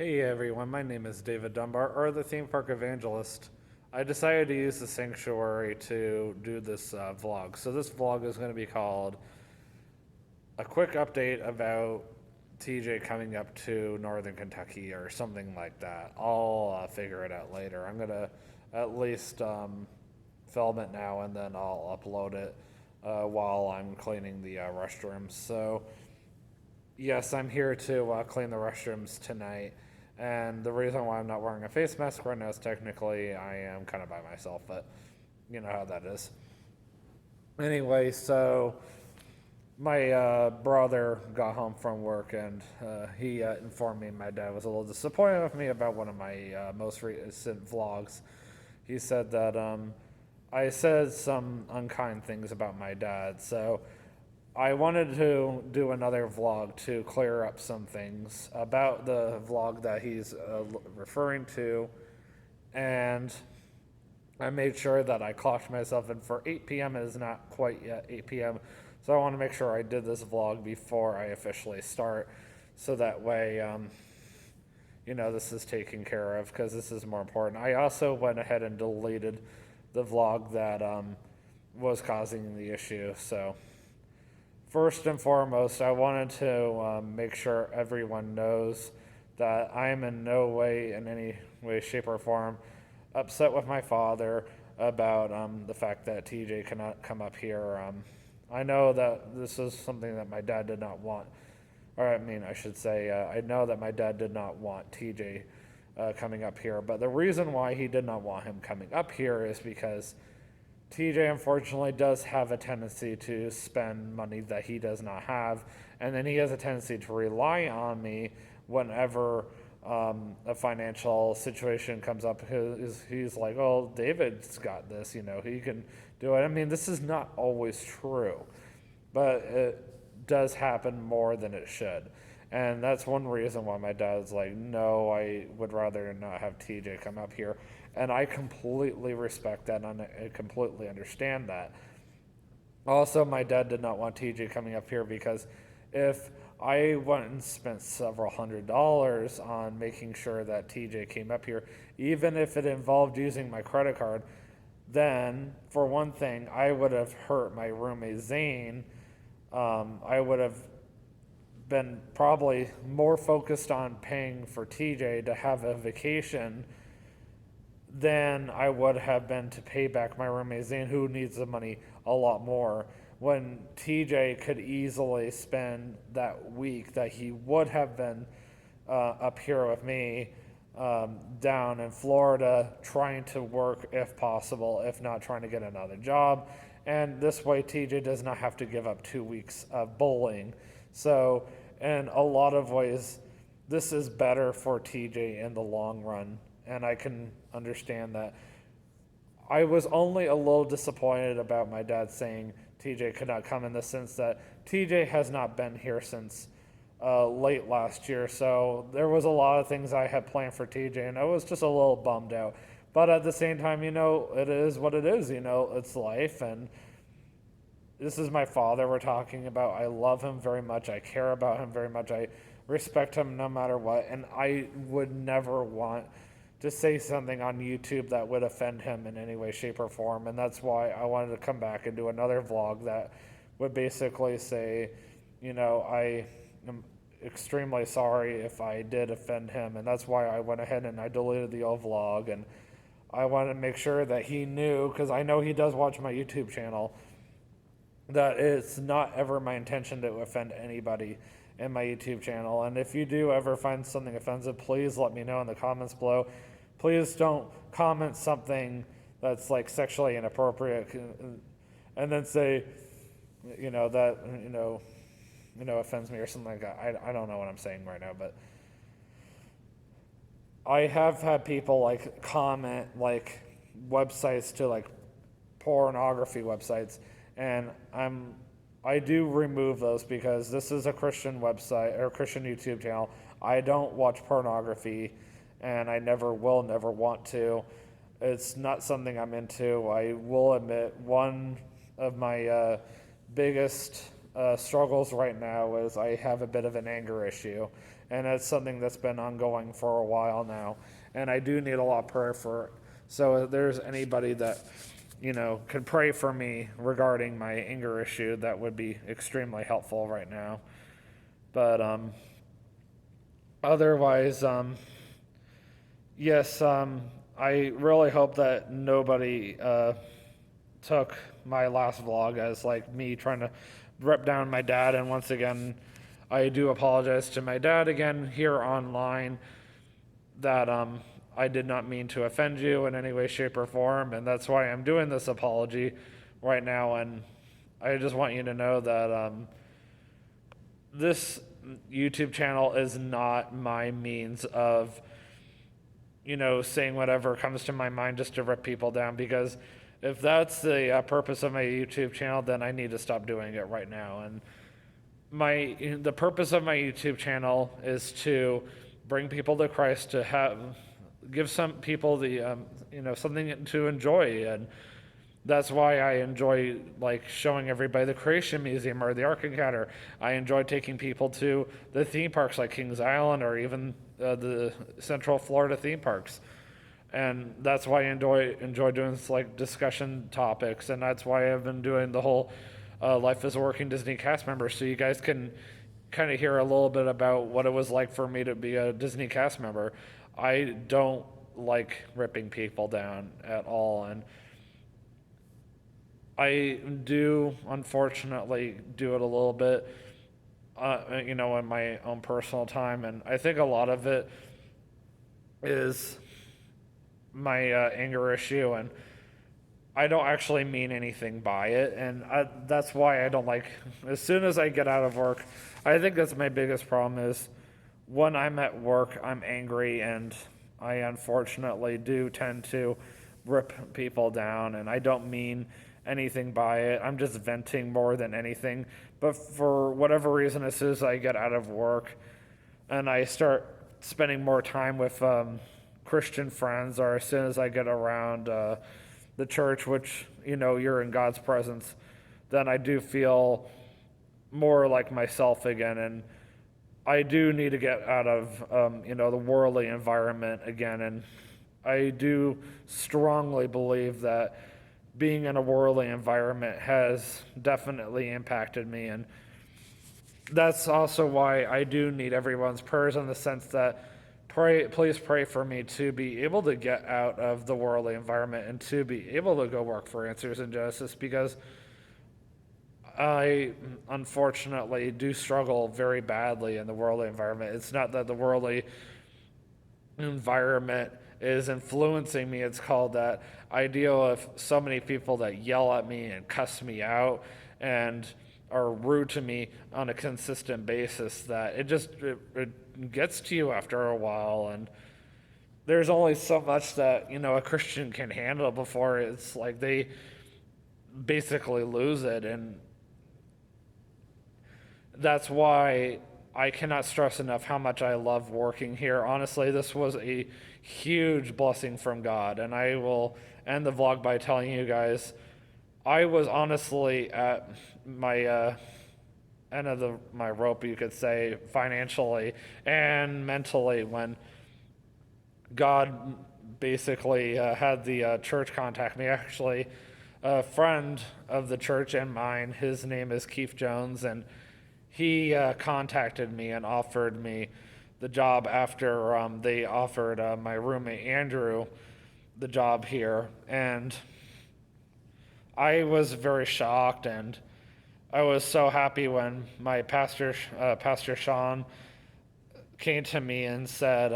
Hey everyone, my name is David Dunbar, or the Theme Park Evangelist. I decided to use the sanctuary to do this vlog. So, this vlog is going to be called A Quick Update About TJ coming up to Northern Kentucky or something like that. I'll figure it out later. I'm going to at least film it now and then I'll upload it while I'm cleaning the restrooms. So, yes, I'm here to clean the restrooms tonight. And the reason why I'm not wearing a face mask right now is technically I am kind of by myself, but you know how that is. Anyway, so my brother got home from work and he informed me my dad was a little disappointed with me about one of my most recent vlogs. He said that I said some unkind things about my dad, so I wanted to do another vlog to clear up some things about the vlog that he's referring to, and I made sure that I clocked myself in for 8 p.m. It is not quite yet 8 p.m., so I want to make sure I did this vlog before I officially start, so that way, this is taken care of, because this is more important. I also went ahead and deleted the vlog that was causing the issue, so... First and foremost, I wanted to make sure everyone knows that I am in no way, in any way, shape, or form, upset with my father about the fact that TJ cannot come up here. I know that this is something that my dad did not want. Or, I should say, I know that my dad did not want TJ coming up here. But the reason why he did not want him coming up here is because TJ unfortunately does have a tendency to spend money that he does not have, and then he has a tendency to rely on me whenever a financial situation comes up. He's like, "Oh, David's got this, he can do it." This is not always true, but it does happen more than it should. And that's one reason why my dad's like, "No, I would rather not have TJ come up here." And I completely respect that and I completely understand that. Also, my dad did not want TJ coming up here because if I went and spent several $100s on making sure that TJ came up here, even if it involved using my credit card, then for one thing, I would have hurt my roommate Zane. I would have been probably more focused on paying for TJ to have a vacation than I would have been to pay back my roommate Zane, who needs the money a lot more, when TJ could easily spend that week that he would have been up here with me down in Florida trying to work if possible, if not trying to get another job. And this way TJ does not have to give up 2 weeks of bowling. So in a lot of ways, this is better for TJ in the long run. And I can understand that. I was only a little disappointed about my dad saying TJ could not come, in the sense that TJ has not been here since late last year. So there was a lot of things I had planned for TJ, and I was just a little bummed out. But at the same time, it is what it is. It's life, and this is my father we're talking about. I love him very much. I care about him very much. I respect him no matter what, and I would never want to say something on YouTube that would offend him in any way, shape, or form. And that's why I wanted to come back and do another vlog that would basically say, I am extremely sorry if I did offend him. And that's why I went ahead and I deleted the old vlog. And I wanted to make sure that he knew, because I know he does watch my YouTube channel, that it's not ever my intention to offend anybody in my YouTube channel. And if you do ever find something offensive, please let me know in the comments below. Please don't comment something that's like sexually inappropriate and then say, that, offends me or something like that. I don't know what I'm saying right now, but I have had people like comment like websites to like pornography websites, and I do remove those because this is a Christian website or Christian YouTube channel. I don't watch pornography, and I never will, never want to. It's not something I'm into. I will admit one of my biggest struggles right now is I have a bit of an anger issue, and it's something that's been ongoing for a while now, and I do need a lot of prayer for it. So if there's anybody that, could pray for me regarding my anger issue, that would be extremely helpful right now. But otherwise, yes, I really hope that nobody took my last vlog as like me trying to rip down my dad. And once again, I do apologize to my dad again here online that I did not mean to offend you in any way, shape, or form, and that's why I'm doing this apology right now. And I just want you to know that this YouTube channel is not my means of, saying whatever comes to my mind just to rip people down, because if that's the purpose of my YouTube channel, then I need to stop doing it right now. And the purpose of my YouTube channel is to bring people to Christ, to give some people the something to enjoy. And that's why I enjoy like showing everybody the Creation Museum or the Ark Encounter. I enjoy taking people to the theme parks like Kings Island or even the Central Florida theme parks. And that's why I enjoy doing like discussion topics, and that's why I've been doing the whole Life as a Working Disney cast member, so you guys can kind of hear a little bit about what it was like for me to be a Disney cast member. I don't like ripping people down at all, and I do unfortunately do it a little bit, in my own personal time, and I think a lot of it is my anger issue, and I don't actually mean anything by it, and that's why I don't like, as soon as I get out of work, I think that's my biggest problem is when I'm at work, I'm angry, and I unfortunately do tend to rip people down, and I don't mean anything by it. I'm just venting more than anything, but for whatever reason, as soon as I get out of work and I start spending more time with Christian friends, or as soon as I get around the church, which, you're in God's presence, then I do feel more like myself again. And I do need to get out of, the worldly environment again. And I do strongly believe that being in a worldly environment has definitely impacted me. And that's also why I do need everyone's prayers, in the sense that please pray for me to be able to get out of the worldly environment and to be able to go work for Answers in Genesis, because I unfortunately do struggle very badly in the worldly environment. It's not that the worldly environment is influencing me, it's called that I deal with so many people that yell at me and cuss me out and are rude to me on a consistent basis, that it gets to you after a while. And there's only so much that a Christian can handle before it's like they basically lose it. And that's why I cannot stress enough how much I love working here. Honestly, this was a huge blessing from God, and I will end the vlog by telling you guys, I was honestly at my end of my rope, you could say, financially and mentally, when God basically had the church contact me. Actually, a friend of the church and mine, his name is Keith Jones, and he contacted me and offered me the job after they offered my roommate Andrew the job here. And I was very shocked, and I was so happy when my pastor, Pastor Sean, came to me and said,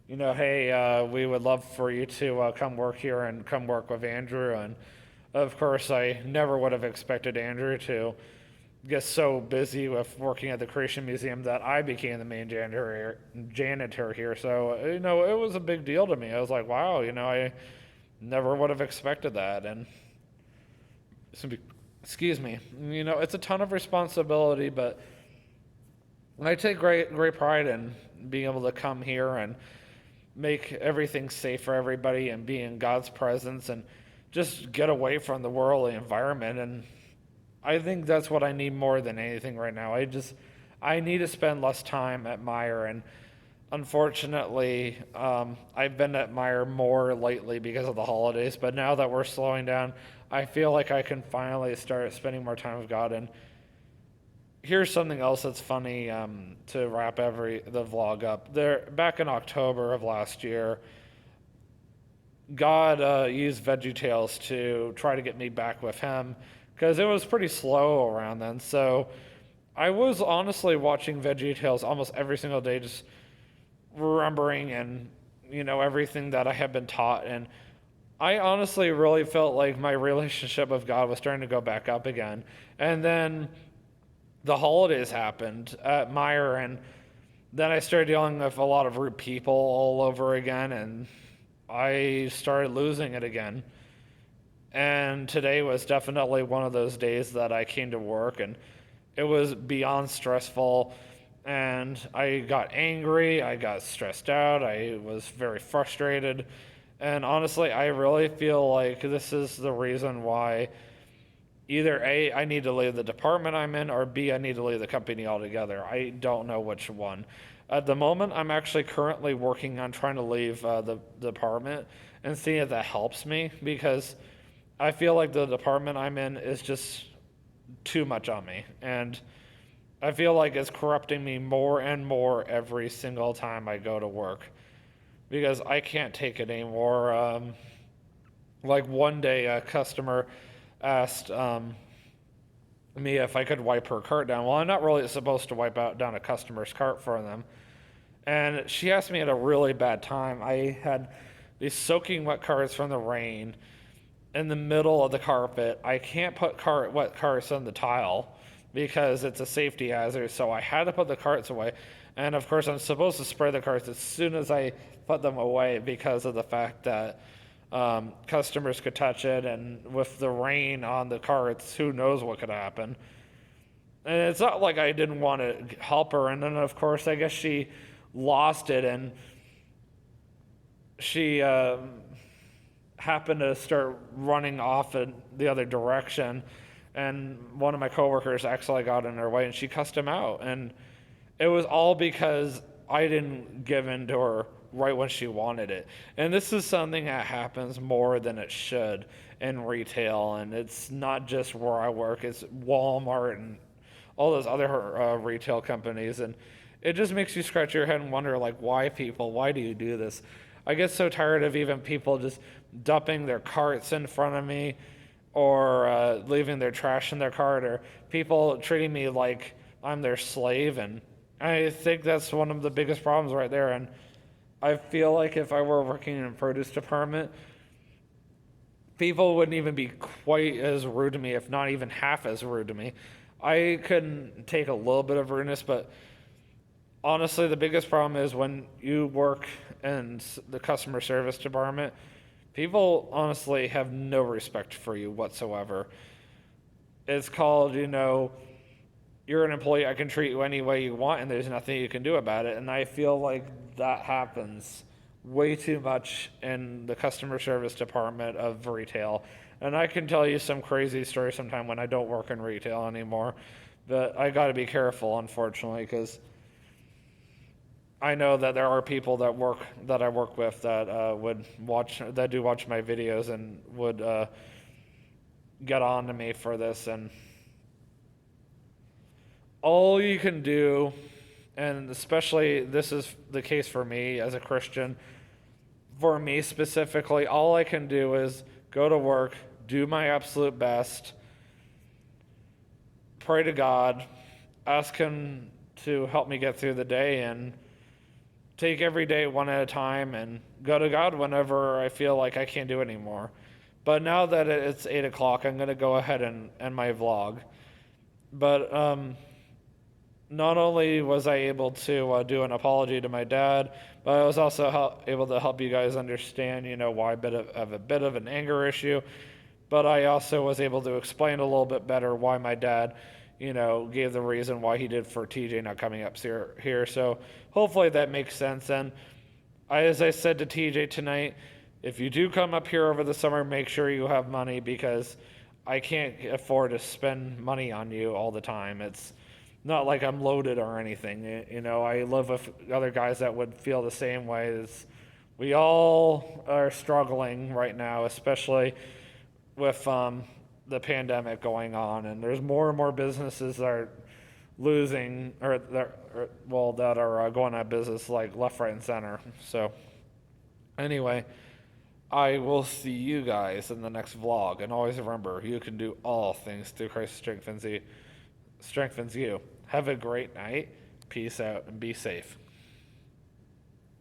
hey, we would love for you to come work here and come work with Andrew. And of course, I never would have expected Andrew to get so busy with working at the Creation Museum that I became the main janitor here. So, it was a big deal to me. I was like, wow, I never would have expected that. And excuse me, it's a ton of responsibility, but I take great pride in being able to come here and make everything safe for everybody and be in God's presence and just get away from the worldly environment. And I think that's what I need more than anything right now. I need to spend less time at Meijer, and unfortunately, I've been at Meijer more lately because of the holidays, but now that we're slowing down, I feel like I can finally start spending more time with God. And here's something else that's funny, to wrap the vlog up. Back in October of last year, God used VeggieTales to try to get me back with him because it was pretty slow around then. So I was honestly watching VeggieTales almost every single day, just remembering and everything that I had been taught. And I honestly really felt like my relationship with God was starting to go back up again. And then the holidays happened at Meijer, and then I started dealing with a lot of rude people all over again, and I started losing it again. And today was definitely one of those days that I came to work, and it was beyond stressful. And I got angry, I got stressed out, I was very frustrated. And honestly, I really feel like this is the reason why either A, I need to leave the department I'm in, or B, I need to leave the company altogether. I don't know which one. At the moment, I'm actually currently working on trying to leave the department and see if that helps me, because I feel like the department I'm in is just too much on me. And I feel like it's corrupting me more and more every single time I go to work, because I can't take it anymore. Like one day, a customer asked me if I could wipe her cart down. Well, I'm not really supposed to wipe down a customer's cart for them. And she asked me at a really bad time. I had these soaking wet carts from the rain in the middle of the carpet. I can't put wet carts on the tile because it's a safety hazard, so I had to put the carts away. And of course, I'm supposed to spray the carts as soon as I put them away because of the fact that customers could touch it, and with the rain on the carts, who knows what could happen. And it's not like I didn't want to help her. And then, of course, I guess she lost it, and she happened to start running off in the other direction. And one of my coworkers actually got in her way, and she cussed him out. And it was all because I didn't give in to her right when she wanted it. And this is something that happens more than it should in retail. And it's not just where I work, it's Walmart and all those other retail companies. And it just makes you scratch your head and wonder, like, why do you do this? I get so tired of even people just dumping their carts in front of me, or leaving their trash in their cart, or people treating me like I'm their slave. And I think that's one of the biggest problems right there. And I feel like if I were working in a produce department, people wouldn't even be quite as rude to me, if not even half as rude to me. I couldn't take a little bit of rudeness, but honestly, the biggest problem is when you work in the customer service department, people honestly have no respect for you whatsoever. It's called, you're an employee, I can treat you any way you want, and there's nothing you can do about it. And I feel like that happens way too much in the customer service department of retail. And I can tell you some crazy stories sometime when I don't work in retail anymore. But I got to be careful, unfortunately, because I know that there are people that I work with that do watch my videos and would get on to me for this. And all you can do, and especially this is the case for me as a Christian, for me specifically, all I can do is go to work, do my absolute best, pray to God, ask Him to help me get through the day, and take every day one at a time, and go to God whenever I feel like I can't do anymore. But now that it's 8 o'clock, I'm going to go ahead and end my vlog. But not only was I able to do an apology to my dad, but I was also able to help you guys understand, why I have a bit of an anger issue. But I also was able to explain a little bit better why my dad, gave the reason why he did for TJ not coming up here. So hopefully that makes sense. And as I said to TJ tonight, if you do come up here over the summer, make sure you have money, because I can't afford to spend money on you all the time. It's not like I'm loaded or anything. You know, I live with other guys that would feel the same way. As we all are struggling right now, especially with the pandemic going on, and there's more and more businesses that are losing that are going out of business like left, right, and center. So anyway, I will see you guys in the next vlog, and always remember, you can do all things through Christ strengthens you. Have a great night. Peace out and be safe.